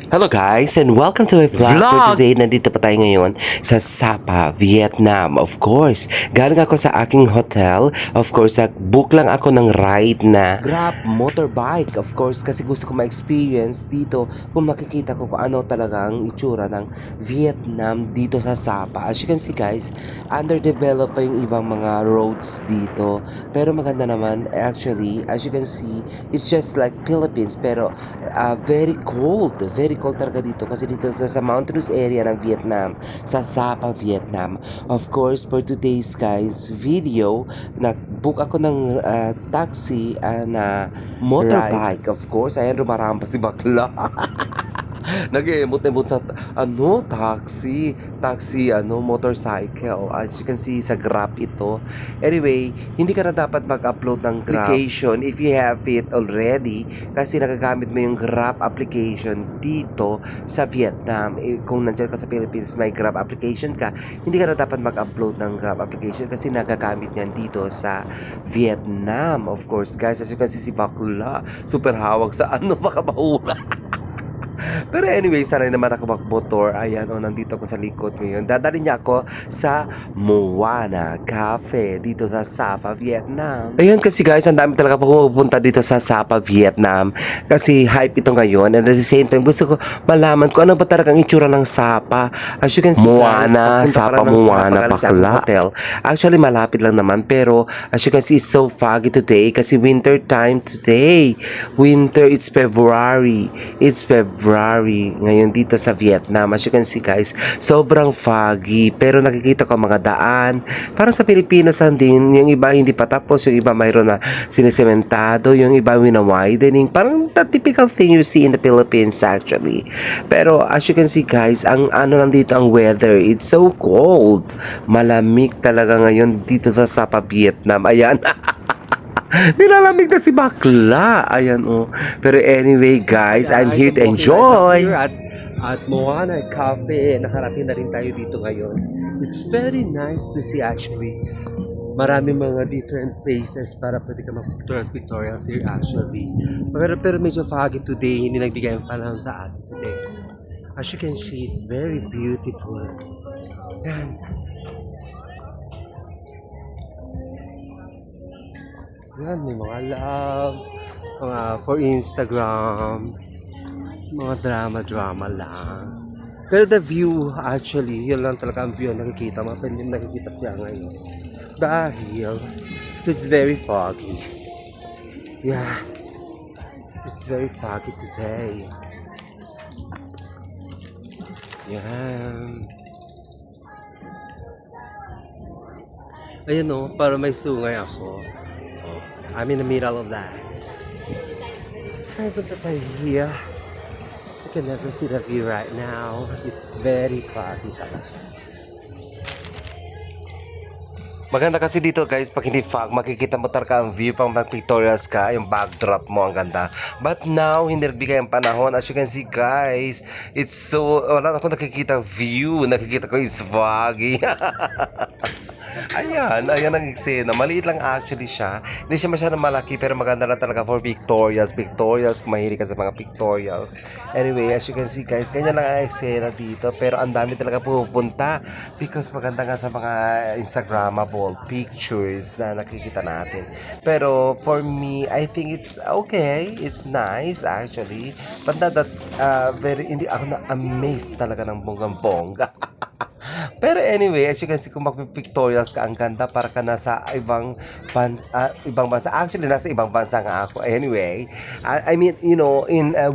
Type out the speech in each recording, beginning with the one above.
Hello guys and welcome to my vlog. For today, nandito pa tayo ngayon sa Sapa, Vietnam. Of course, galing ako sa aking hotel. Of course, nag-book lang ako ng ride na Grab motorbike. Of course, kasi gusto ko ma-experience dito kung makikita ko kung ano talaga ang itsura ng Vietnam dito sa Sapa. As you can see guys, underdeveloped pa yung ibang mga roads dito. Pero maganda naman, actually, as you can see, it's just like Philippines pero very cold talaga dito kasi dito sa mountainous area ng Vietnam, sa Sapa, Vietnam. Of course, for today's guys video, nag-book ako ng taxi na motorbike. Of course, ayan, rumarampa si bakla. Nag-emot-emot sa motorcycle. As you can see sa Grab ito. Anyway, hindi ka na dapat mag-upload ng Grab application if you have it already kasi nagagamit mo yung Grab application dito sa Vietnam. Kung nandiyan ka sa Philippines, may Grab application ka, hindi ka na dapat mag-upload ng Grab application kasi nagagamit niyan dito sa Vietnam. Of course, guys, as you can see si Bakula, super hawak sa baka mahula. Pero anyway, sanay naman ako magmotor. Ayan, nandito ako sa likod ngayon. Dadali niya ako sa Moana Cafe dito sa Sapa, Vietnam. Ayan kasi guys, ang dami talaga pupunta dito sa Sapa, Vietnam. Kasi hype ito ngayon. And at the same time, gusto ko malaman kung ano ba talaga ang itsura ng Sapa. As you can see Moana, guys, Sapa, Moana, Bakla. Hotel. Actually, malapit lang naman. Pero as you can see, it's so foggy today kasi winter time today. Winter, it's February. It's February ngayon dito sa Vietnam. As you can see guys, sobrang foggy pero nakikita ko mga daan parang sa Pilipinas din. Yung iba hindi pa tapos, yung iba mayroon na sinisementado, yung iba wina-widening, parang the typical thing you see in the Philippines actually. Pero as you can see guys, ang lang dito ang weather, it's so cold, malamig talaga ngayon dito sa Sapa, Vietnam. Ayan. Nilalamig na si bakla. Ayan Pero anyway guys, I'm here to enjoy. At Moana Cafe, nakarating na rin tayo dito ngayon. It's very nice to see actually. Maraming mga different places para pwede ka mag-pictorials here actually. Pero medyo foggy today, hindi nagbigay ang panahon sa atin today. As you can see, it's very beautiful. Yan. Yan, may mga love, mga for Instagram, mga drama lang. Pero the view, actually, yun lang talaga ang view na nakikita. Mapalim nakikita siya ngayon. Dahil, it's very foggy. Yeah, it's very foggy today. Yan. Ayun para may sungay ako. I'm in the middle of that. Ay, punta tayo here. You can never see the view right now. It's very foggy talaga. Maganda kasi dito guys, pag hindi fog, makikita mo talaga ang view, pang mag-pictorials ka, yung backdrop mo, ang ganda. But now, hindi nagbigay ang panahon. As you can see guys, it's so, wala ako nakikita view, nakikita ko it's foggy. Ayan ang eksena. Maliit lang actually siya. Hindi siya masyadong malaki pero maganda lang talaga for pictorials. Kung mahilig ka sa mga pictorials. Anyway, as you can see guys, ganyan lang ang eksena dito. Pero ang dami talaga pupunta because maganda nga sa mga Instagrammable pictures na nakikita natin. Pero for me, I think it's okay. It's nice actually. But not that hindi ako na-amazed talaga ng bonggang-bongga. Pero anyway, as you can see, kung magpipictorials ka, ang ganda para ka nasa ibang bansa. Actually, nasa ibang bansa nga ako. Anyway, I mean, in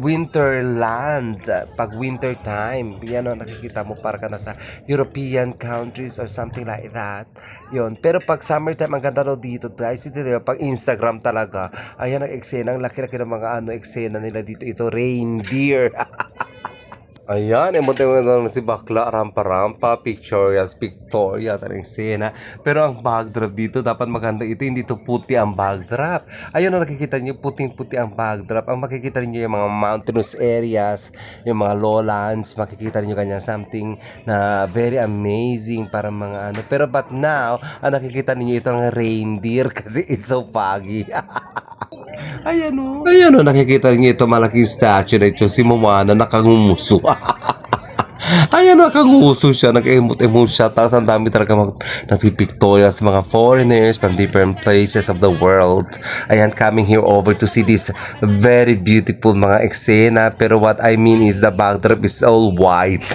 winterland, pag winter time, yan nakikita mo para ka nasa European countries or something like that. Yun. Pero pag summertime, ang ganda daw dito, guys. Ito, pag Instagram talaga, ayan ang eksena, ang laki-laki ng mga eksena nila dito. Ito, reindeer. Ayan, emote-emote naman si bakla, rampa-rampa, pictorials, ang eksena. Pero ang backdrop dito, dapat maganda ito, hindi to puti ang backdrop. Ayun, nakikita niyo, puting-puti ang backdrop. Ang makikita niyo yung mga mountainous areas, yung mga lowlands, makikita niyo kanya something na very amazing para mga Pero but now, ang nakikita niyo ito ng reindeer kasi it's so foggy. Ayan o. Ayan o, nakikita niyo ito malaking statue na ito. Si Moana nakangumuso. Ayan, nakanguso siya, nag-emote-emote siya, tapos ang dami talaga nagpipictorials, mga foreigners from different places of the world. Ayan, coming here over to see this very beautiful mga eksena, pero what I mean is the backdrop is all white.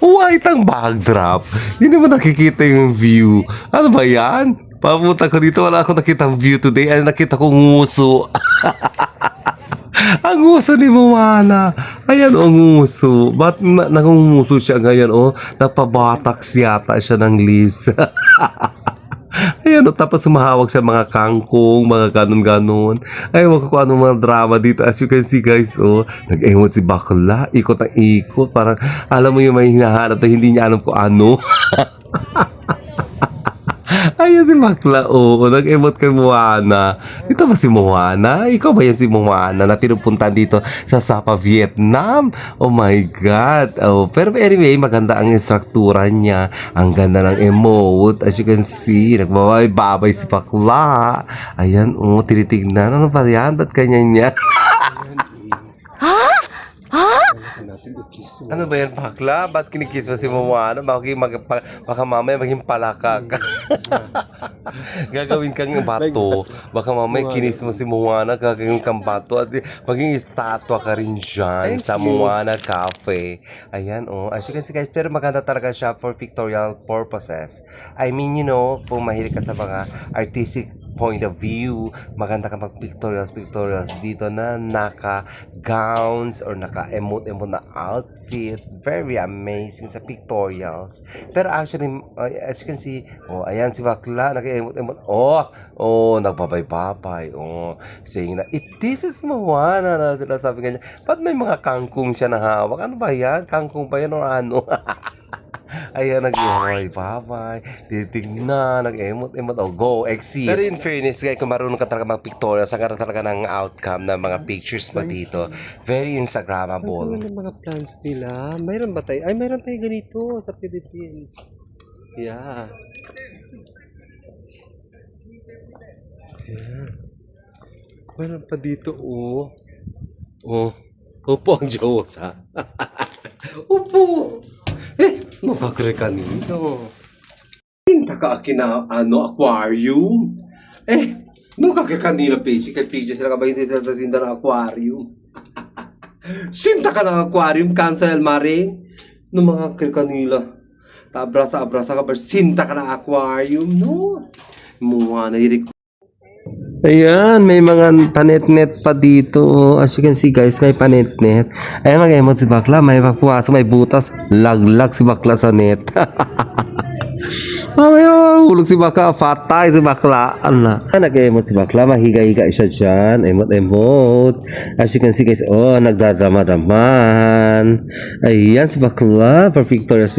White ang backdrop. Hindi mo nakikita yung view. Ano ba yan? Papunta ko dito, wala akong nakitang view today. Ano nakita ko nguso. Ang nguso ni Moana. Ayan o, nguso. Ba't nangunguso siya ngayon o? Napabataks yata siya ng lips. Ayan o, tapos sumahawag sa mga kangkong, mga ganon-ganon. Ay, wag ko anong mga drama dito. As you can see guys, oh, nag-emot si Bakla. Ikot ang ikot. Parang, alam mo yung may hinahanap na hindi niya alam kung ano. Ayan si Bakla, oh, nag-emot kay Moana. Ito ba si Moana? Ikaw ba yan si Moana na pinupunta dito sa Sapa, Vietnam? Oh my God. Oh, pero anyway, maganda ang instruktura niya. Ang ganda ng emote. As you can see, nagbabay-babay si Bakla. Ayan, oh, tinitignan. Ano ba yan? Ba't ganyan niya? Ano ba yan, Bakla? Ba't kinikiss mo si Moana? Baka mamaya maging palakak. Gagawin kang bato. Baka mamaya kinis mo si Moana, gagawin kang bato. At maging estatwa ka rin dyan sa Moana Cafe. Ayan, oh. As you can see guys, pero maganda talaga siya for pictorial purposes. I mean, you know, kung mahilig ka sa mga artistic point of view, maganda ka mag-pictorials dito na naka-gowns or naka-emote-emote na outfit. Very amazing sa pictorials. Pero actually, as you can see, oh, ayan si Bakla, naka-emote-emote. Oh, nagbabay-babay. Oh, saying na, this is Moana na sila sabi kanya. Ba't may mga kangkong siya na hawak? Ano ba yan? Kangkong ba yan or ano? Ayan, nag-babay, titignan, nag-emot-emot, go, exit. Pero in fairness, guys, kung marunong ka talaga mag-pictorial, saan ka talaga ng outcome ng mga pictures mo dito. Very Instagrammable. Ano yung mga plans nila? Mayroon ba tayo? Ay, mayroon tayo ganito sa Philippines. Yeah. Yeah. Mayroon pa dito, oh. Oh. Upo ang Diyos, ha? Upo! Nakakre kanino. Tinta ka akina, aquarium. Nakakre kanina, pages sila ka ba hindi sa sinda ng aquarium? Sinta ka ng aquarium, cancel, mare. No mga kanila. Abrasa ka ba, sinta ka ng aquarium, no? Muha na hirik. Ayan, may mga panet-net pa dito. As you can see guys, may panet-net. Ayan, mag-emot si Bakla. May papuasok, may butas. Laglag si Bakla sa net. Mamaya, hulog si Bakla. Fatay si Bakla. Ano? Nag-emot si Bakla. Mahiga-higa siya dyan. Emot-emot. As you can see guys, oh, nagdadrama-draman. Ayan si Bakla. For Victorious.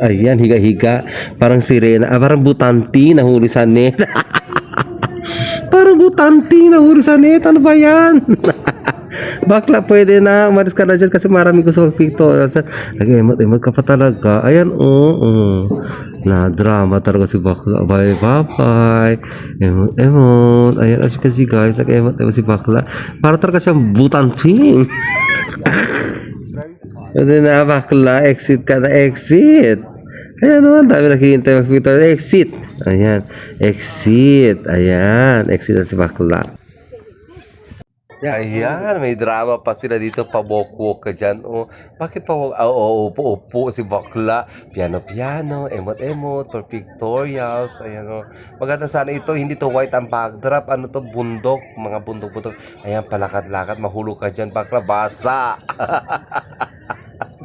Ayan, higa-higa. Parang sirena. Parang butanti. Nahuli sa net. Parang butanti na huli sa net. Ano ba yan? Bakla, pwede na. Umalis ka na dyan kasi marami gusto mag-pictorial. Nag-emot-emot ka pa talaga. Ayan, na drama talaga si Bakla. Bye-bye. Emot-emot. Ayan, as you can see guys, nag-emot-emot si Bakla. Para talaga siyang butanti. Pwede na, Bakla. Exit ka na. Exit. Ayan naman, dami nakikintay mag-pictorial. Exit. Ayan. Exit. Ayan. Exit at si Bakla. Ayan, may drama pa sila dito. Pabok-wok ka dyan. Oh, bakit pa upo si Bakla? Piano-piano, emot-emot, for pictorials. Ayan, oh. Maganda sana ito. Hindi to white ang backdrop. Ano to? Bundok. Mga bundok-bundok. Ayan, palakad-lakad. Mahulog ka dyan, Bakla. Basa.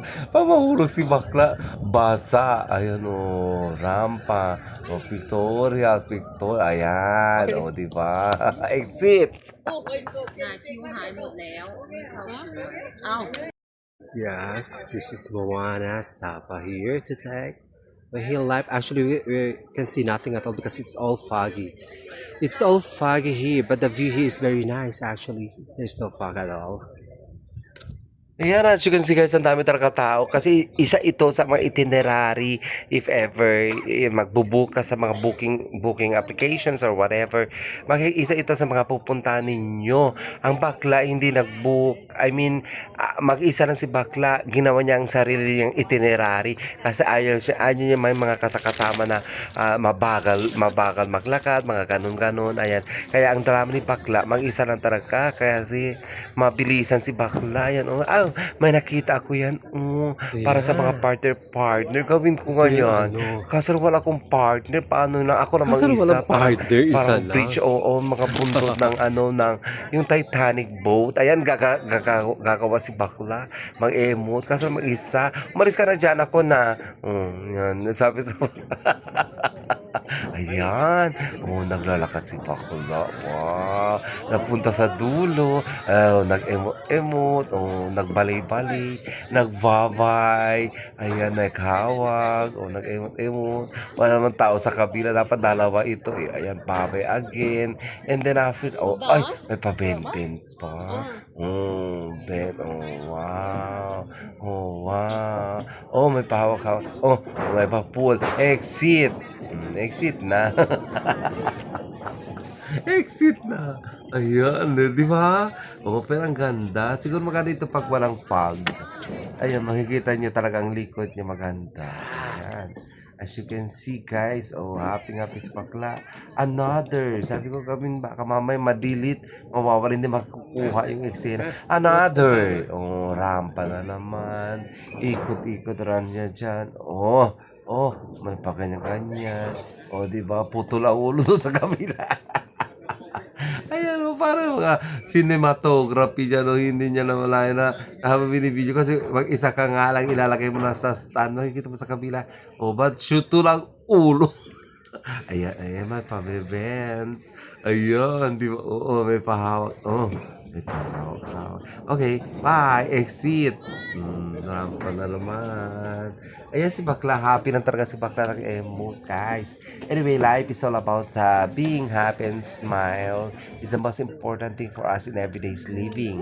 Pamahulog si Bakla, basa. Ayan o, rampa. O, pictorials. Ayan, o, diba? Exit! Yes, this is Moana Sapa here today. We're here live. Actually, we can see nothing at all because it's all foggy. It's all foggy here, but the view here is very nice actually. There's no fog at all. Ayan, as you can see guys, ang dami talaga tao kasi isa ito sa mga itinerary if ever magbubook ka sa mga booking applications or whatever. Isa ito sa mga pupuntahan ninyo. Ang bakla hindi nag-book. I mean, mag-isa lang si bakla, ginawa niya ang sarili niyang itinerary kasi ayaw niya may mga kasama na mabagal maglakad, mga ganun-ganun. Ayan. Kaya ang drama ni bakla, mag-isa lang talaga kasi mabilisan si bakla. Ayan. May nakita ako yan. Para sa mga partner. Gawin ko nga yan. Kaso wala akong partner. Paano lang? Ako lang Kaso mag-isa. walang partner, isa Parang lang. bridge. Oo, mga bundok ng yung Titanic boat. Ayan, gagawa si bakla. Mag-emote. Kaso mag-isa. Umalis ka na dyan. Ako na. Yan. Sabi sa Ayan. Naglalakad si bakla. Wow. Napunta sa dulo. Nag-emote. Nagbalay-balay. Nagvavay. Ayan, naghawag. Nag-emote. Wala naman tao sa kabila. Dapat dalawa ito. Ayan, babay again. And then after, may pa-ben-ben pa. Ben. Wow. Wow. May pahawak-hawak. May pa-pool. Exit. Exit na. Exit na. Ayan, di ba? Pero ang ganda. Siguro maganda ito pag walang fog. Ayan, makikita nyo talagang likod niya maganda. Ayan. As you can see, guys. Happy si bakla. Another. Sabi ko kami, baka mamay madilit. Mawawala, hindi makukuha yung eksena. Another. Rampa na naman. Ikot-ikot ran niya dyan. May pakanya-kanya. Diba? Putol ang ulo doon sa kabila. Ayan, parang mga cinematography dyan, hindi niya na malayan na habang binibideo. Kasi mag-isa ka nga lang, ilalagay mo na sa stand, makikita mo sa kabila. Ba't shoot lang ulo? Ayan, may pabibent. Ayan, di ba? May pahawak. May pahawak. Okay, bye. Exit. Rampa na naman. Ayan si bakla. Happy lang talaga si bakla ng emote, guys. Anyway, life is all about being happy and smile. Is the most important thing for us in everyday's living.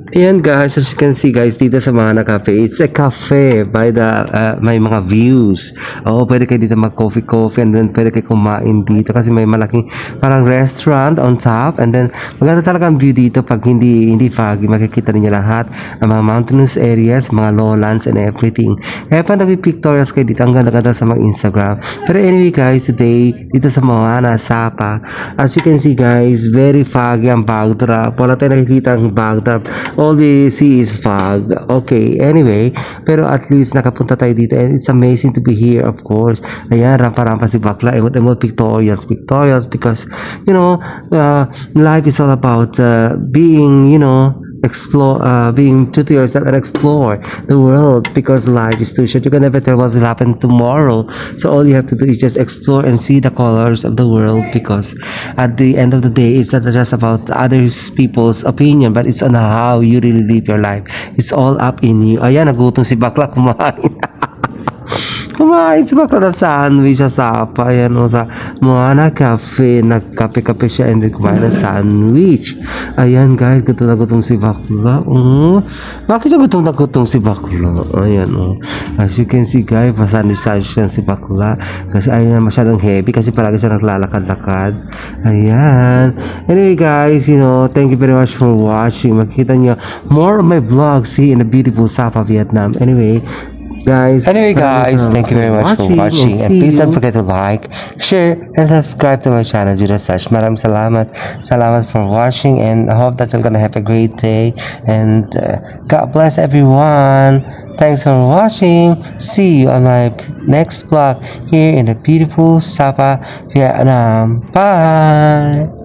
Ayan guys, as you can see guys, dito sa Mahana Cafe, it's a cafe by the, may mga views. Pwede kayo dito mag-coffee and then pwede kayo kumain dito kasi may malaking parang restaurant on top and then maganda talaga ang view dito pag hindi foggy, makikita niyo lahat ang mga mountainous areas, mga lowlands and everything. Kaya pa nag-pictorials kayo dito, ang ganda-ganda sa mga Instagram. Pero anyway guys, today, dito sa Mahana, Sapa, as you can see guys, very foggy ang backdrop. Wala tayong nakikita ang backdrop. All we see is fog. Okay, anyway, pero at least nakapunta tayo dito and it's amazing to be here, of course. Ayan, rampa-rampa si bakla, emot pictorials because, life is all about being, being true to yourself and explore the world because life is too short. You can never tell what will happen tomorrow. So all you have to do is just explore and see the colors of the world because at the end of the day, it's not just about others people's opinion, but it's on how you really live your life. It's all up in you. Ayan, nagutom si bakla kumain. Kumain si bakla na sandwich sa Sapa. Ayan sa Mahana Cafe. Nagkape-kape siya and then kumain ng sandwich. Ayan guys, gutom na gutom si bakla. Bakit siya gutom na gutom si bakla? Ayan as you can see guys, pasandwich siya si bakla. Kasi ayan masyadong heavy kasi palagi siya naglalakad-lakad. Ayan. Anyway guys, thank you very much for watching. Makikita niyo more of my vlogs here in the beautiful Sapa, Vietnam. Anyway guys, Thank you very much for watching. And please don't forget to like, share, and subscribe to my channel, Judas Touch. Maraming salamat. Salamat for watching and I hope that you're gonna have a great day. And God bless everyone. Thanks for watching. See you on my next vlog here in the beautiful Sapa, Vietnam. Bye!